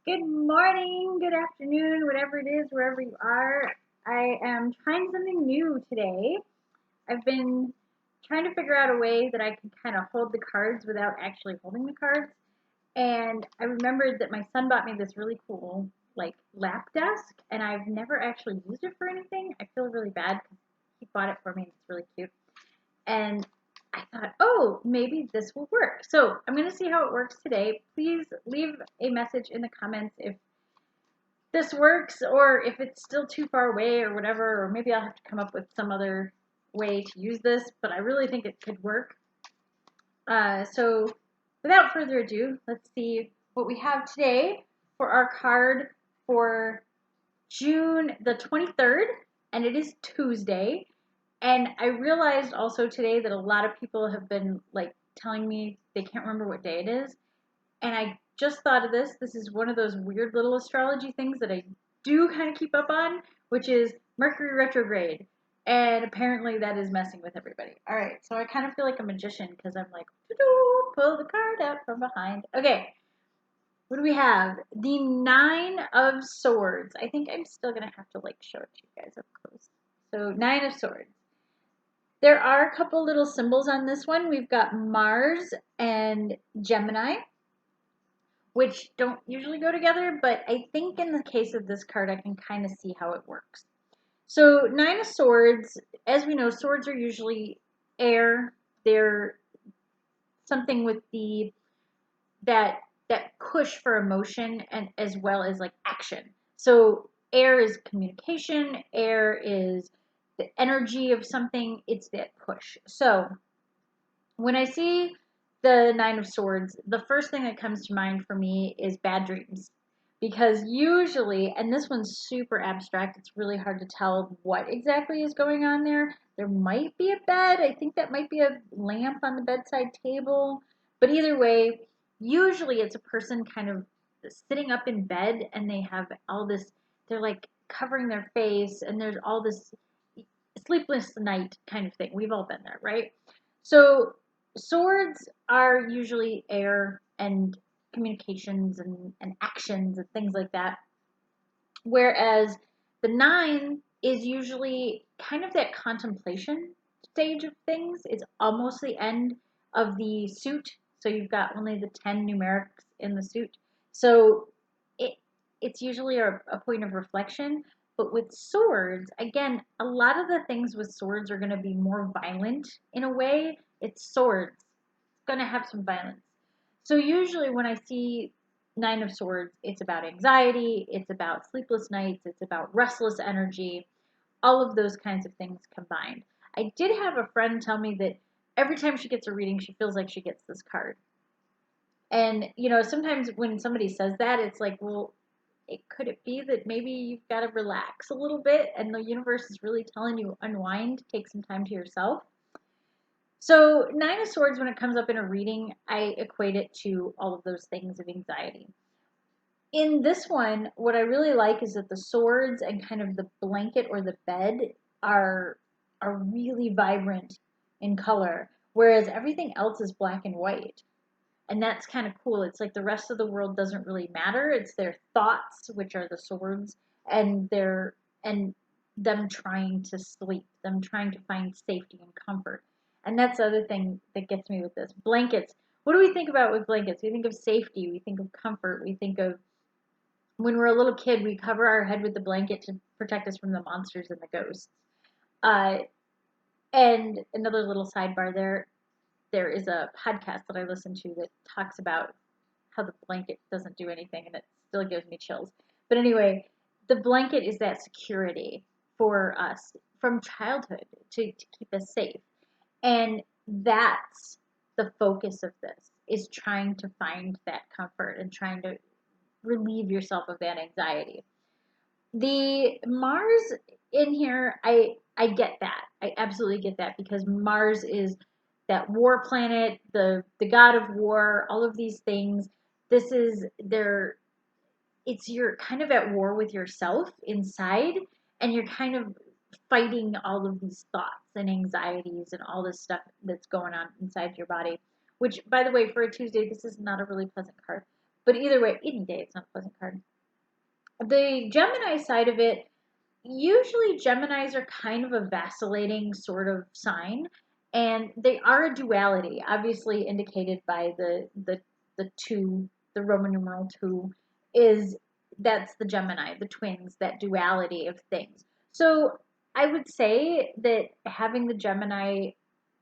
Good morning, good afternoon, whatever it is, wherever you are. I am trying something new today. I've been trying to figure out a way that I can kind of hold the cards without actually holding the cards. And I remembered that my son bought me this really cool, like, lap desk, and I've never actually used it for anything. I feel really bad because he bought it for me and it's really cute. And I thought, oh, maybe this will work. So I'm going to see how it works today. Please leave a message in the comments if this works or if it's still too far away or whatever, or maybe I'll have to come up with some other way to use this, but I really think it could work. So without further ado, let's see what we have today for our card for June the 23rd, and it is Tuesday. And I realized also today that a lot of people have been like telling me they can't remember what day it is. And I just thought of this. This is one of those weird little astrology things that I do kind of keep up on, which is Mercury retrograde. And apparently that is messing with everybody. All right, so I kind of feel like a magician because I'm like, pull the card out from behind. Okay, what do we have? The Nine of Swords. I think I'm still going to have to like show it to you guys up close. So Nine of Swords. There are a couple little symbols on this one. We've got Mars and Gemini, which don't usually go together, but I think in the case of this card, I can kind of see how it works. So Nine of Swords, as we know, swords are usually air. They're something with that push for emotion and as well as like action. So air is communication, air is the energy of something, it's that push. So when I see the Nine of Swords, the first thing that comes to mind for me is bad dreams. Because usually, and this one's super abstract, it's really hard to tell what exactly is going on there. There might be a bed. I think that might be a lamp on the bedside table. But either way, usually it's a person kind of sitting up in bed and they have all this, they're like covering their face and there's all this sleepless night kind of thing. We've all been there, right? So swords are usually air and communications and actions and things like that. Whereas the nine is usually kind of that contemplation stage of things. It's almost the end of the suit. So you've got only the 10 numerics in the suit. So it it's usually a point of reflection. But with swords, again, a lot of the things with swords are going to be more violent in a way. It's swords. It's going to have some violence. So usually when I see Nine of Swords, it's about anxiety, it's about sleepless nights, it's about restless energy, all of those kinds of things combined. I did have a friend tell me that every time she gets a reading, she feels like she gets this card. And, sometimes when somebody says that, it's like, well, could it be that maybe you've got to relax a little bit and the universe is really telling you unwind, take some time to yourself? So, Nine of Swords, when it comes up in a reading, I equate it to all of those things of anxiety. In this one, what I really like is that the swords and kind of the blanket or the bed are really vibrant in color, whereas everything else is black and white. And that's kind of cool. It's like the rest of the world doesn't really matter. It's their thoughts, which are the swords, and them trying to sleep, them trying to find safety and comfort. And that's the other thing that gets me with this. Blankets. What do we think about with blankets? We think of safety, we think of comfort, we think of when we're a little kid, we cover our head with the blanket to protect us from the monsters and the ghosts. Uh, and another little sidebar there is a podcast that I listen to that talks about how the blanket doesn't do anything and it still gives me chills. But anyway, the blanket is that security for us from childhood to keep us safe. And that's the focus of this is trying to find that comfort and trying to relieve yourself of that anxiety. The Mars in here, I get that. I absolutely get that because Mars is that war planet, the god of war, all of these things. This is their it's you're kind of at war with yourself inside and you're kind of fighting all of these thoughts and anxieties and all this stuff that's going on inside your body. Which by the way, for a Tuesday, this is not a really pleasant card. But either way, any day, it's not a pleasant card. The Gemini side of it, usually Geminis are kind of a vacillating sort of sign, and they are a duality, obviously indicated by the two, the Roman numeral two, is that's the Gemini, the twins, that duality of things. So I would say that having the Gemini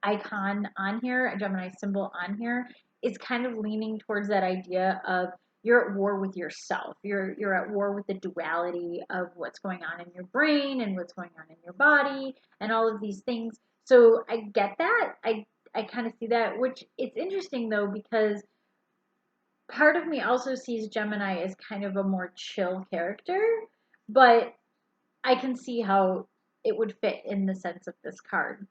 icon on here, a Gemini symbol on here, is kind of leaning towards that idea of you're at war with yourself. You're at war with the duality of what's going on in your brain and what's going on in your body and all of these things. So I get that. I kind of see that, which it's interesting though, because part of me also sees Gemini as kind of a more chill character, but I can see how it would fit in the sense of this card.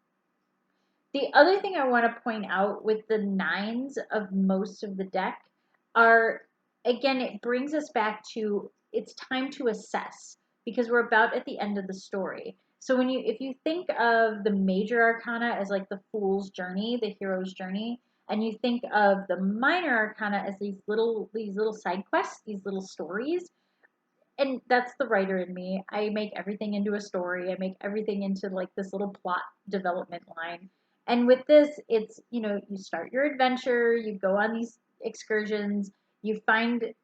The other thing I want to point out with the nines of most of the deck are, again, it brings us back to it's time to assess because we're about at the end of the story. So if you think of the major arcana as like the fool's journey, the hero's journey, and you think of the minor arcana as these little side quests, these little stories, and that's the writer in me. I make everything into a story. I make everything into like this little plot development line. And with this, it's, you start your adventure, you go on these excursions, you find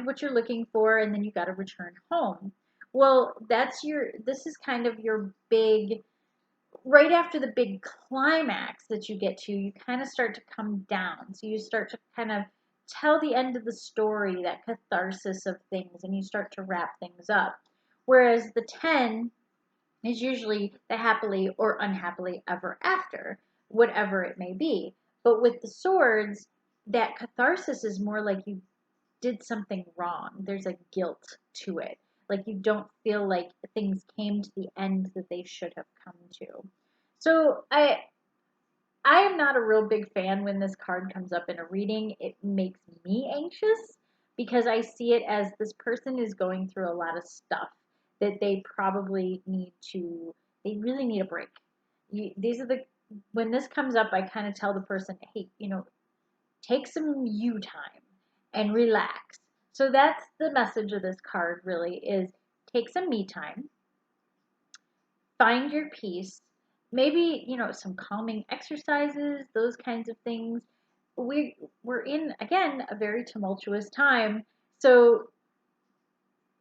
what you're looking for, and then you got to return home. Well, this is kind of your big, right after the big climax that you get to, you kind of start to come down. So you start to kind of tell the end of the story, that catharsis of things, and you start to wrap things up. Whereas the 10 is usually the happily or unhappily ever after, whatever it may be. But with the swords, that catharsis is more like you did something wrong. There's a guilt to it. Like you don't feel like things came to the end that they should have come to. So I am not a real big fan when this card comes up in a reading. It makes me anxious because I see it as this person is going through a lot of stuff that they probably they really need a break. When this comes up, I kind of tell the person, hey, take some you time and relax. So that's the message of this card really is take some me time, find your peace, maybe, some calming exercises, those kinds of things. We're in, again, a very tumultuous time. So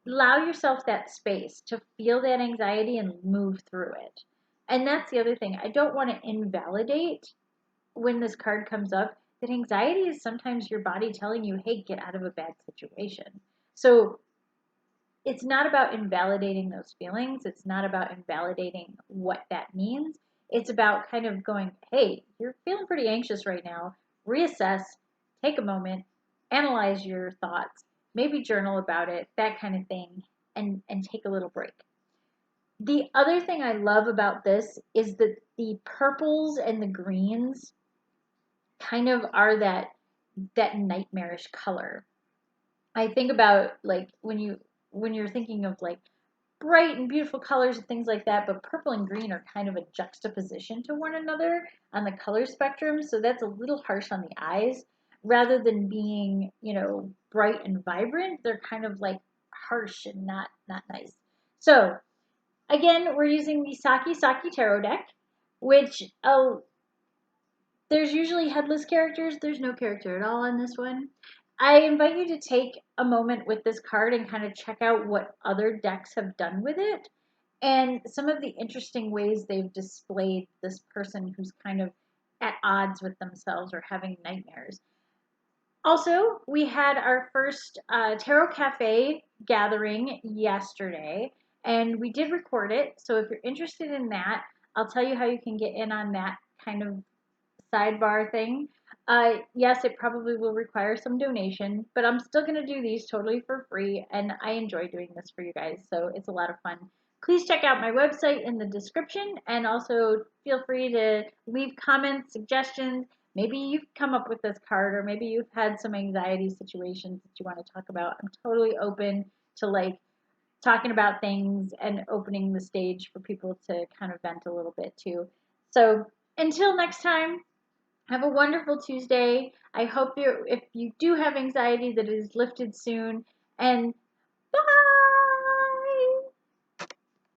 allow yourself that space to feel that anxiety and move through it. And that's the other thing. I don't want to invalidate when this card comes up that anxiety is sometimes your body telling you, hey, get out of a bad situation. So it's not about invalidating those feelings. It's not about invalidating what that means. It's about kind of going, hey, you're feeling pretty anxious right now. Reassess, take a moment, analyze your thoughts, maybe journal about it, that kind of thing, and take a little break. The other thing I love about this is that the purples and the greens kind of are that nightmarish color. I think about like when you're thinking of like bright and beautiful colors and things like that, but purple and green are kind of a juxtaposition to one another on the color spectrum, so that's a little harsh on the eyes. Rather than being, bright and vibrant, they're kind of like harsh and not nice. So again, we're using the Sakki-Sakki Tarot deck, which there's usually headless characters. There's no character at all on this one. I invite you to take a moment with this card and kind of check out what other decks have done with it and some of the interesting ways they've displayed this person who's kind of at odds with themselves or having nightmares. Also, we had our first Tarot Cafe gathering yesterday, and we did record it. So if you're interested in that, I'll tell you how you can get in on that kind of sidebar thing. Yes, it probably will require some donation, but I'm still going to do these totally for free, and I enjoy doing this for you guys, so it's a lot of fun. Please check out my website in the description, and also feel free to leave comments, suggestions. Maybe you've come up with this card, or maybe you've had some anxiety situations that you want to talk about. I'm totally open to like talking about things and opening the stage for people to kind of vent a little bit too. So until next time, Have a wonderful Tuesday. I hope if you do have anxiety, that it is lifted soon. And